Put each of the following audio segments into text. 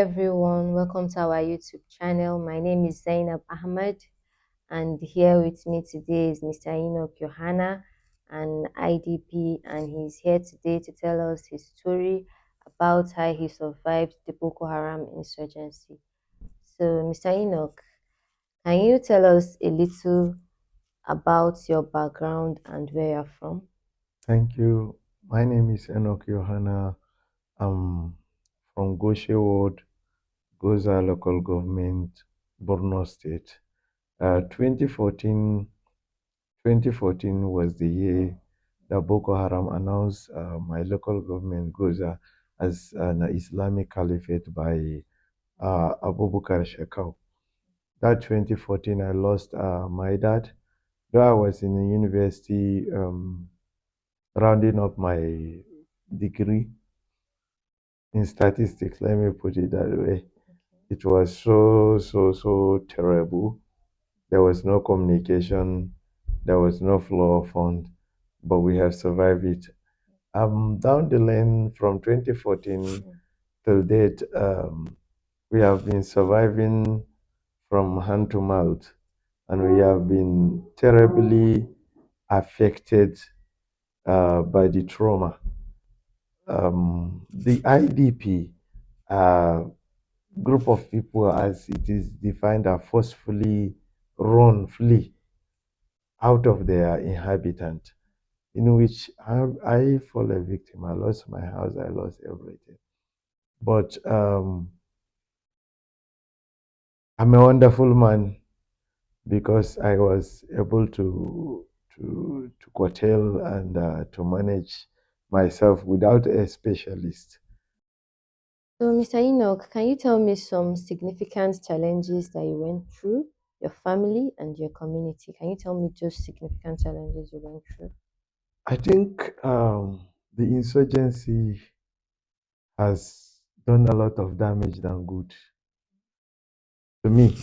everyone, welcome to our YouTube channel. My name is Zainab Ahmed, and here with me today is Mr. Enoch Johanna, an IDP, and he's here today to tell us his story about how he survived the Boko Haram insurgency. So, Mr. Enoch, can you tell us a little about your background and where you're from? Thank you. My name is Enoch Johanna. I'm from Goshe Ward, Goza Local Government, Borno State. 2014, 2014 was the year that Boko Haram announced my local government, Goza, as an Islamic caliphate by Abubakar Shekau. That 2014, I lost my dad. Though I was in the university rounding up my degree in statistics, let me put it that way. It was so terrible. There was no communication, there was no flow of funds, but we have survived it. Down the lane from 2014 till date, we have been surviving from hand to mouth, and we have been terribly affected by the trauma. The IDP group of people, as it is defined, are forcefully flee out of their inhabitant, in which I fall a victim. I lost my house, I lost everything. But I'm a wonderful man because I was able to curtail and to manage myself without a specialist. So, Mr. Enoch, can you tell me some significant challenges that you went through, your family and your community? Can you tell me just significant challenges you went through? I think the insurgency has done a lot of damage than good to me,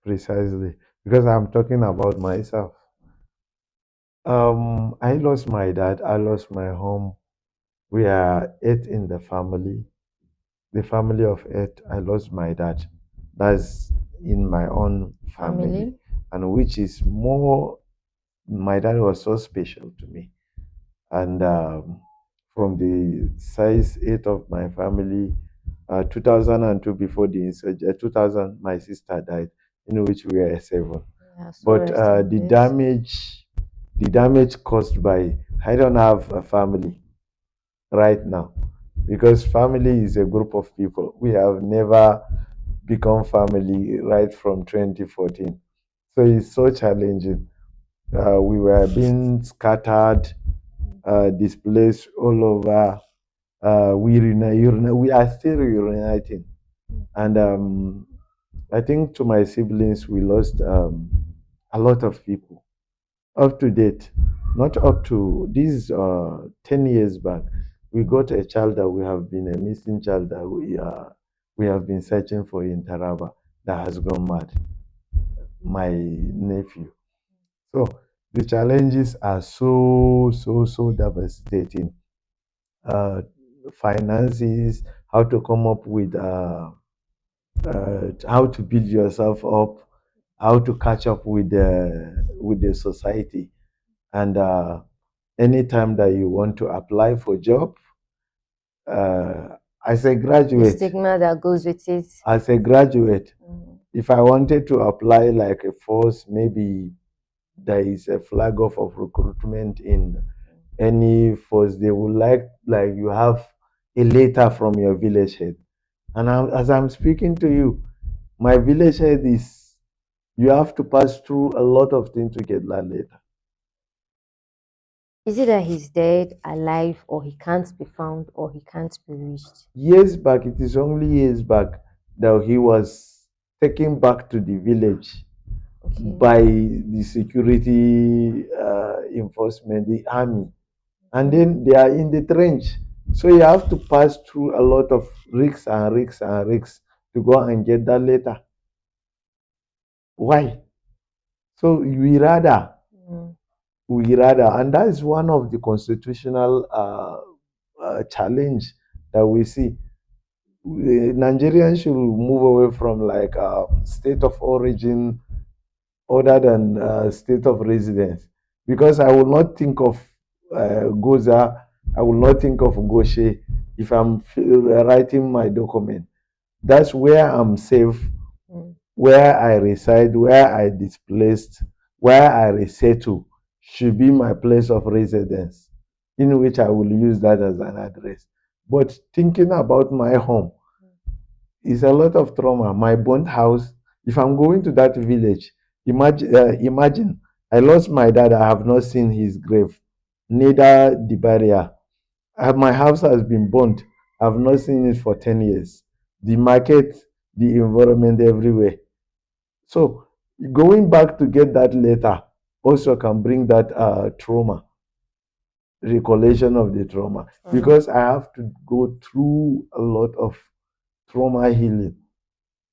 precisely, because I'm talking about myself. I lost my dad, I lost my home. We are eight in the family of eight. I lost my dad. That's in my own family, and which is more, my dad was so special to me. And from the size eight of my family, 2002, before the insurgency, 2000, my sister died, in which we were seven. Yeah, so But rest in the damage caused by, I don't have a family right now, because family is a group of people. We have never become family right from 2014. So it's so challenging. We were being scattered, displaced all over. We are still reuniting. And I think to my siblings, we lost a lot of people. Up to date, not up to this 10 years back, we got a child that we have been a missing child that we have been searching for in Taraba that has gone mad, my nephew. So the challenges are so devastating. Uh, Finances, how to come up with how to build yourself up, how to catch up with the society, and anytime that you want to apply for job, as a the graduate, stigma that goes with it. as a graduate, if I wanted to apply like a force, maybe there is a flag off of recruitment in any force, they would like you have a letter from your village head. And as I'm speaking to you, my village head is, you have to pass through a lot of things to get that letter. Is it that he's dead, alive, or he can't be found, or he can't be reached? Years back, it is only years back that he was taken back to the village by the security enforcement, the army, and then they are in the trench. So you have to pass through a lot of risks and risks and risks to go and get that letter. Why? So and that is one of the constitutional challenge that we see. Nigerians should move away from like state of origin other than state of residence, because I will not think of Goza, I will not think of Goshe if I'm writing my document. That's where I'm safe, Mm. where I reside, where I displaced, where I resettle should be my place of residence, in which I will use that as an address. But thinking about my home is a lot of trauma. My burnt house, if I'm going to that village, imagine I lost my dad, I have not seen his grave, neither the barrier. My house has been burnt, I've not seen it for 10 years. The market, the environment everywhere. So going back to get that letter also can bring that trauma, recollection of the trauma, Mm. because I have to go through a lot of trauma healing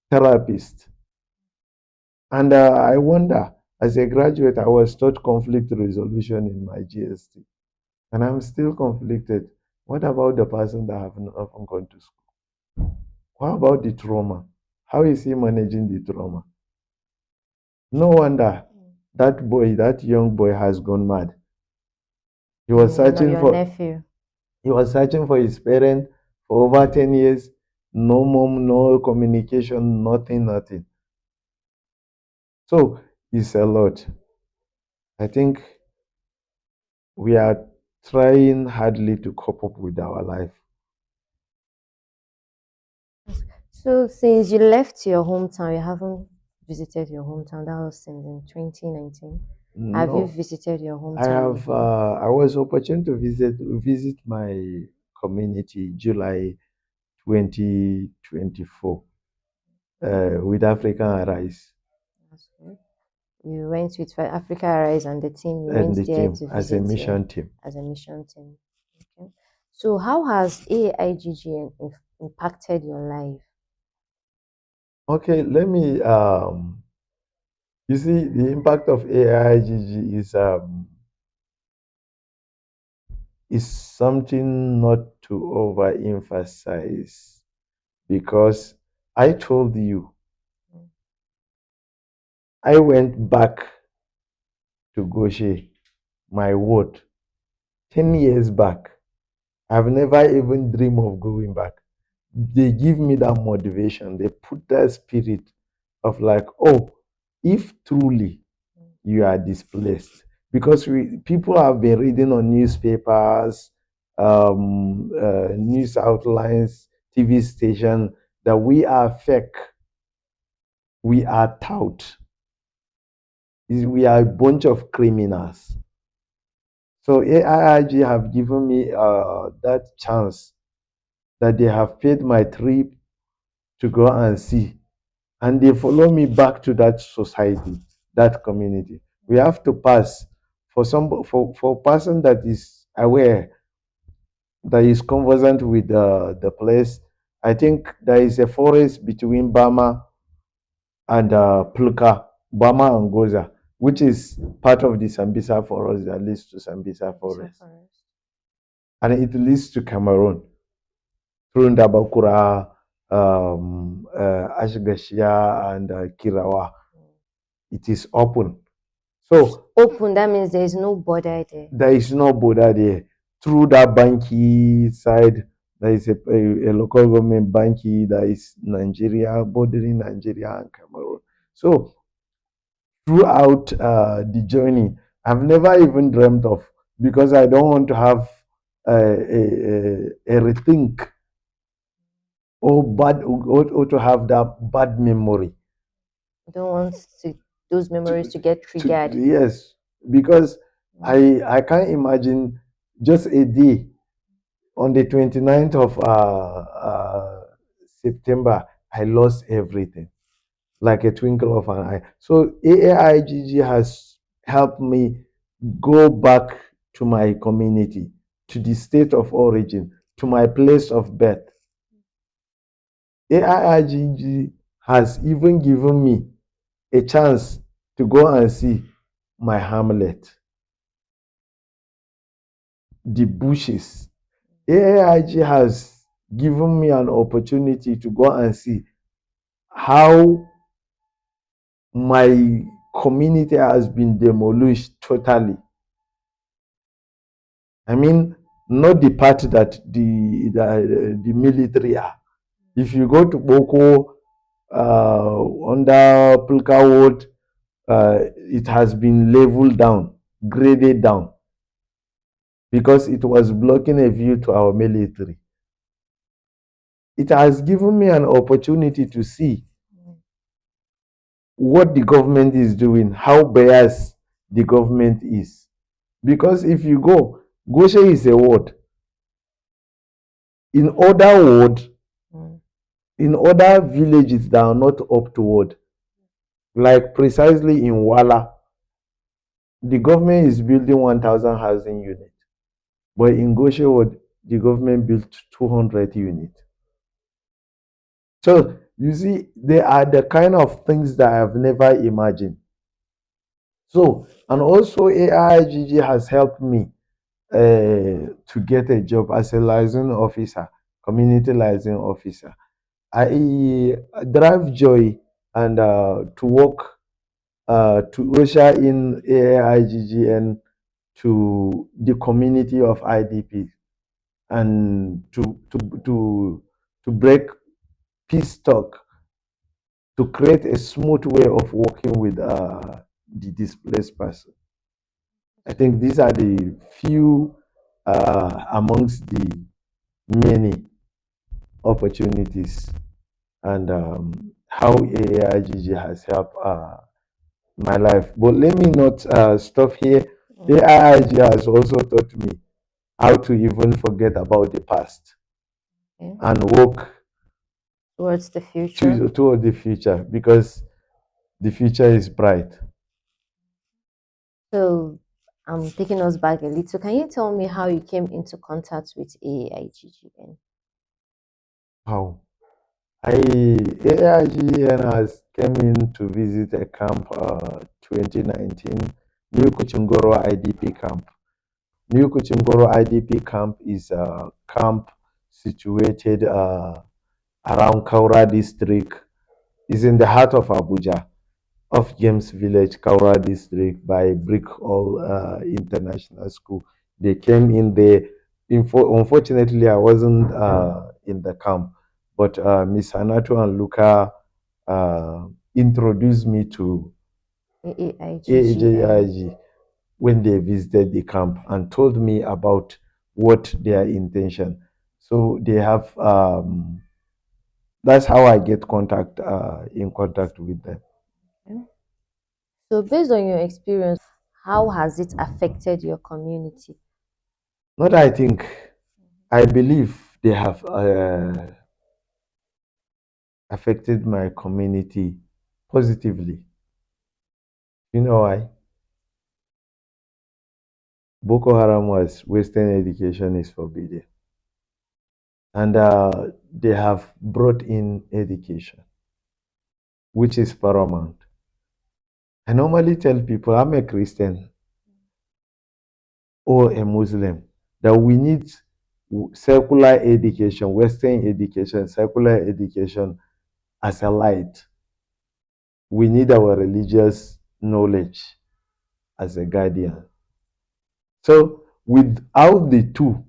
therapist. And I wonder, as a graduate, I was taught conflict resolution in my GST, and I'm still conflicted. What about the person that have not often gone to school? What about the trauma? How is he managing the trauma? No wonder that boy, that young boy, has gone mad. He was searching Your for nephew. he was searching for his parent for over 10 years. No mom, no communication, nothing, nothing. So it's a lot. I think we are trying hardly to cope up with our life. So since you left your hometown, you haven't visited your hometown. That was since in 2019. Have you No, visited your I hometown have. before? I was opportune to visit my community July 2024 with African Arise That's good. You went with Africa Rise and the team. You and went the there team to as a visit mission team. as a mission team. Okay. So how has AIGG impacted your life? Okay, let me. You see, the impact of AIGG is something not to overemphasize, because I told you I went back to Goshe, my ward, 10 years back. I've never even dreamed of going back. They give me that motivation. They put that spirit of like, oh, if truly you are displaced, because people have been reading on newspapers, news outlines, TV station, that we are fake, we are tout, we are a bunch of criminals. So AIIG have given me that chance, that they have paid my trip to go and see, and they follow me back to that society, that community. We have to pass for a person that is aware, that is conversant with the place. I think there is a forest between Bama and Pluka, Bama and Goza, which is part of the Sambisa forest that leads to Sambisa Bisa forest, Forest. and it leads to Cameroon through Ndabakura, Ashgashia, and Kirawa. It is open. So Open, that means there is no border there. there is no border there. Through that Banki side, there is a local government Banki that is Nigeria, bordering Nigeria and Cameroon. So throughout the journey, I've never even dreamt of, because I don't want to have a rethink, or to have that bad memory. You don't want those memories To, to get triggered. yes, because Mm. I can't imagine just a day on the 29th of September, I lost everything like a twinkle of an eye. So AAIGG has helped me go back to my community, to the state of origin, to my place of birth. AIIGG has even given me a chance to go and see my hamlet, the bushes. AIIG has given me an opportunity to go and see how my community has been demolished totally. I mean, not the part that the military are. If you go to Boko, under Pulka Ward, it has been leveled down, graded down, because it was blocking a view to our military. It has given me an opportunity to see what the government is doing, how biased the government is. Because if you go, Goshe is a ward. In other ward, in other villages that are not up to ward, like precisely in Wala, the government is building 1,000 housing units. But in Goshe ward, the government built 200 units. So you see, they are the kind of things that I have never imagined. So, and also AIGG has helped me to get a job as a liaison officer, community liaison officer. I drive joy and to work to usher in AIGGN to the community of IDP and to break peace talk, to create a smooth way of working with the displaced person. I think these are the few amongst the many opportunities and how AIGG has helped my life. But let me not stop here. AIG has also taught me how to even forget about the past and work towards the future. toward the future, because the future is bright. So I'm taking us back a little. Can you tell me how you came into contact with AIGGN? How? AIGN has came in to visit a camp 2019, New Kuchingoro IDP camp. New Kuchingoro IDP camp is a camp situated around Kaura district. It's in the heart of Abuja, off James Village, Kaura district, by Brick Hall International School. They came in there. Unfortunately, I wasn't in the camp, but Miss Hanato and Luca introduced me to AIGGN. AJIG when they visited the camp and told me about what their intention. So they have. That's how I get in contact with them. Okay. So based on your experience, how has it affected your community? Not I think. I believe they have affected my community positively. You know why? Boko Haram was Western education is forbidden. And they have brought in education, which is paramount. I normally tell people I'm a Christian or a Muslim that we need secular education, Western education, secular education as a light. We need our religious knowledge as a guardian. So without the two,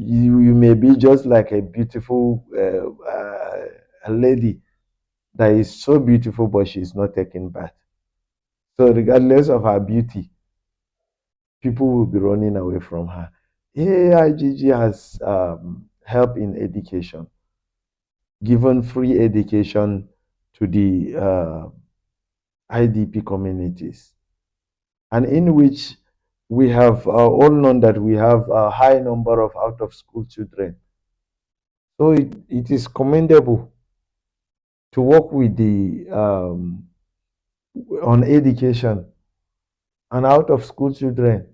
you may be just like a beautiful a lady that is so beautiful, but she's not taking bath. So regardless of her beauty, people will be running away from her. AIGG has helped in education, given free education to the IDP communities, and in which we have all known that we have a high number of out of school children. So it is commendable to work with the on education and out of school children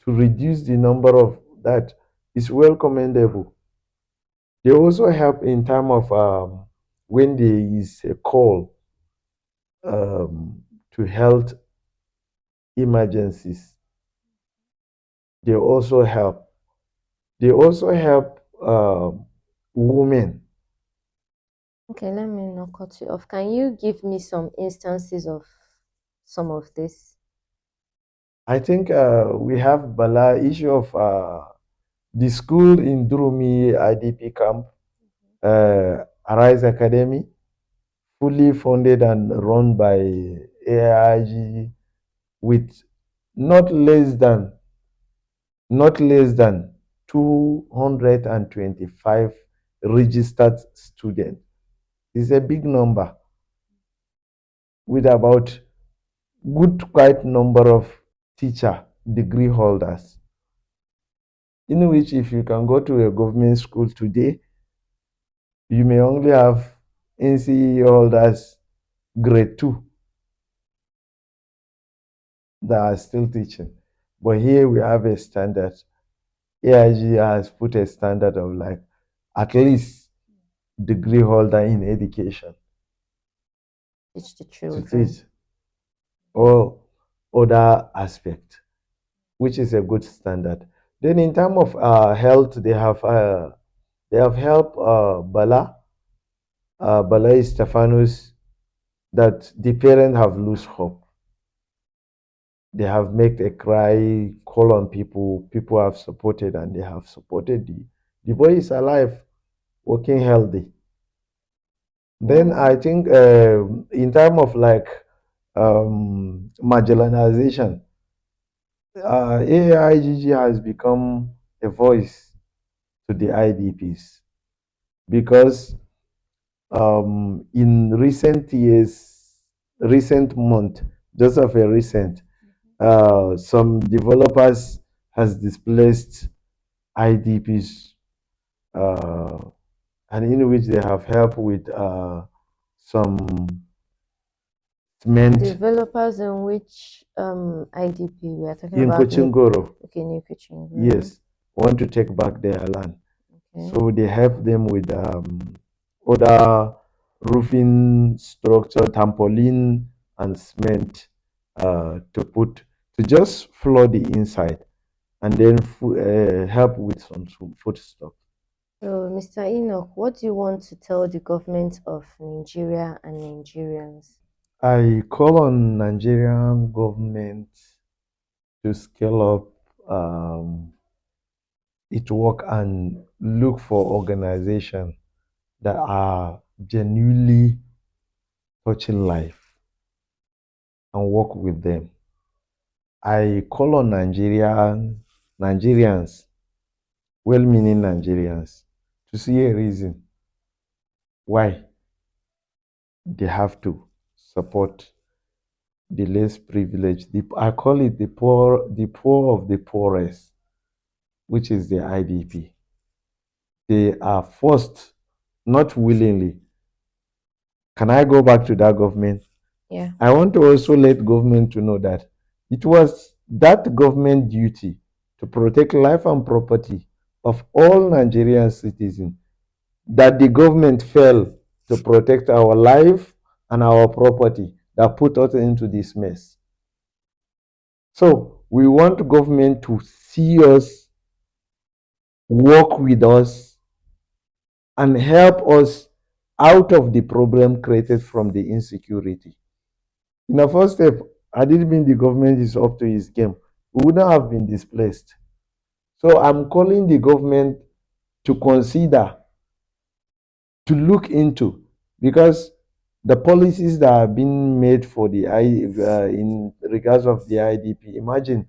to reduce the number of that is well commendable. They also help in time of when there is a call to health emergencies. They also help. They also help women. Okay, let me not cut you off. Can you give me some instances of some of this? I think we have Bala issue of the school in Durumi IDP camp, Arise Academy, fully funded and run by AIG with not less than not less than 225 registered students. It's a big number with about good quite number of teacher degree holders. In which if you can go to a government school today, you may only have NCE holders grade 2 that are still teaching. But here we have a standard. AIG has put a standard of like at least degree holder in education Teach the to children. teach all other aspect, which is a good standard. Then in terms of health, they have helped Bala Stephanus, that the parents have lost hope. They have made a cry, call on people. People have supported and they have supported the boy is alive, working healthy. Then I think in terms of like marginalization, AIGG has become a voice to the IDPs because in recent years, recent month, just of a recent, some developers has displaced IDPs, uh, and in which they have helped with some cement Developers in which IDP we are talking in about new Kochingoro. okay, new kitchen. Yes, want to take back their land. Okay. So they help them with other roofing structure, trampoline, and cement to just floor the inside, and then help with some food stuff. So, Mr. Enoch, what do you want to tell the government of Nigeria and Nigerians? I call on Nigerian government to scale up its work and look for organizations that are genuinely touching life and work with them. I call on Nigerians, well-meaning Nigerians, to see a reason why they have to support the less privileged. I call it the poor of the poorest, which is the IDP. They are forced, not willingly. Can I go back to that government? Yeah. I want to also let government to know that it was that government duty to protect life and property of all Nigerian citizens that the government failed to protect our life and our property that put us into this mess. So we want government to see us, work with us, and help us out of the problem created from the insecurity. In the first step, I didn't mean the government is up to its game. We wouldn't have been displaced. So I'm calling the government to consider, to look into, because the policies that are being made for the in regards of the IDP. Imagine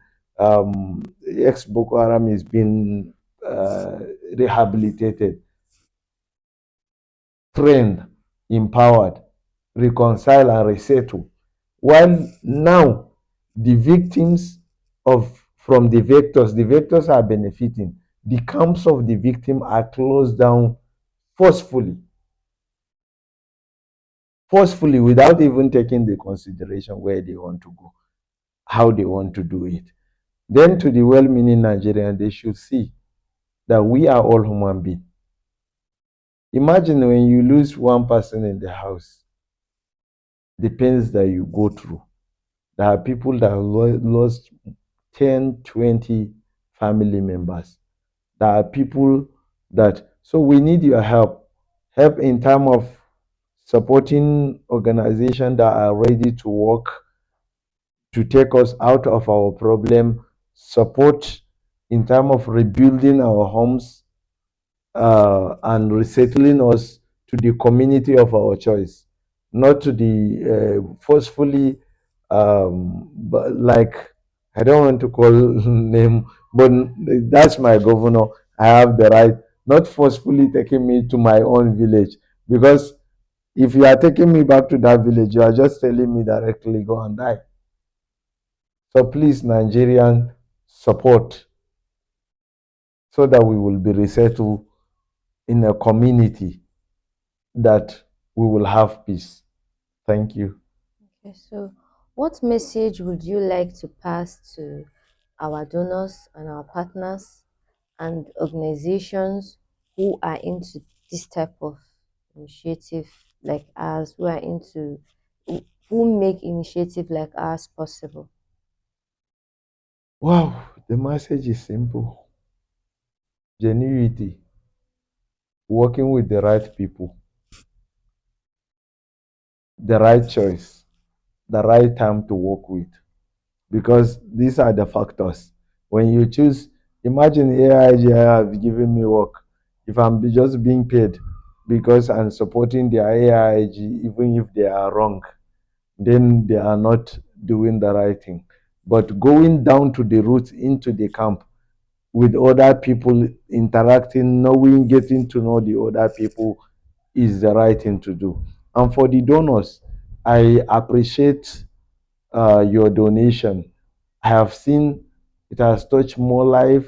ex Boko Haram is being rehabilitated, trained, empowered, reconcile and resettle. While now the victims of from the vectors are benefiting. The camps of the victim are closed down forcefully, forcefully without even taking the consideration where they want to go, how they want to do it. Then to the well-meaning Nigerian, they should see that we are all human beings. Imagine when you lose one person in the house, the pains that you go through. There are people that lost 10, 20 family members. There are people that. So we need your help in terms of supporting organizations that are ready to work to take us out of our problem, support in terms of rebuilding our homes, and resettling us to the community of our choice, not to the forcefully, but like, I don't want to call name, but that's my governor. I have the right, not forcefully taking me to my own village, because if you are taking me back to that village, you are just telling me directly, go and die. So please, Nigerian, support so that we will be resettled in a community that we will have peace. Thank you. Okay, so what message would you like to pass to our donors and our partners and organizations who are into this type of initiative like ours, who are into who make initiative like ours possible? Wow, the message is simple: genuinity, working with the right people, the right choice, the right time to work with. Because these are the factors. When you choose, imagine AIG have given me work. If I'm just being paid because I'm supporting their AIG, even if they are wrong, then they are not doing the right thing. But going down to the roots into the camp with other people, interacting, knowing, getting to know the other people is the right thing to do. And for the donors, I appreciate your donation. I have seen it has touched more life,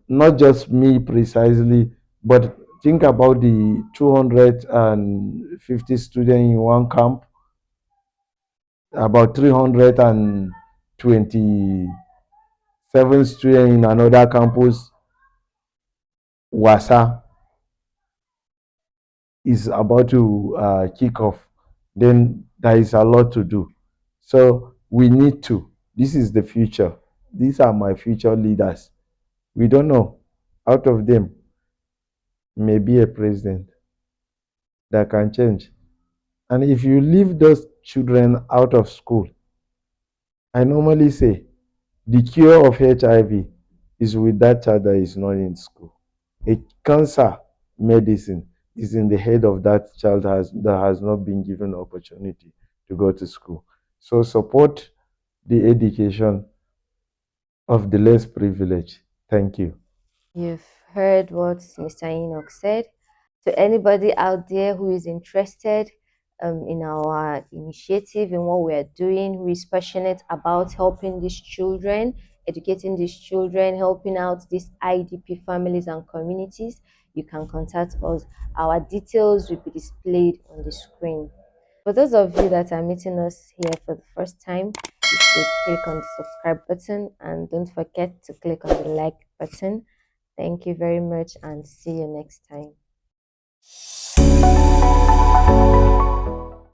not just me precisely, but think about the 250 students in one camp, about 327 students in another campus. Wasa is about to kick off. Then there is a lot to do. So we need to. This is the future. These are my future leaders. We don't know. Out of them may be a president that can change. And if you leave those children out of school, I normally say the cure of HIV is with that child that is not in school. A cancer medicine is in the head of that child that has not been given opportunity to go to school. So support the education of the less privileged. Thank you. You've heard what Mr. Enoch said. To anybody out there who is interested in our initiative, in what we are doing, who is passionate about helping these children, educating these children, helping out these IDP families and communities, you can contact us. Our details will be displayed on the screen. For those of you that are meeting us here for the first time, you should click on the subscribe button and don't forget to click on the like button. Thank you very much and see you next time.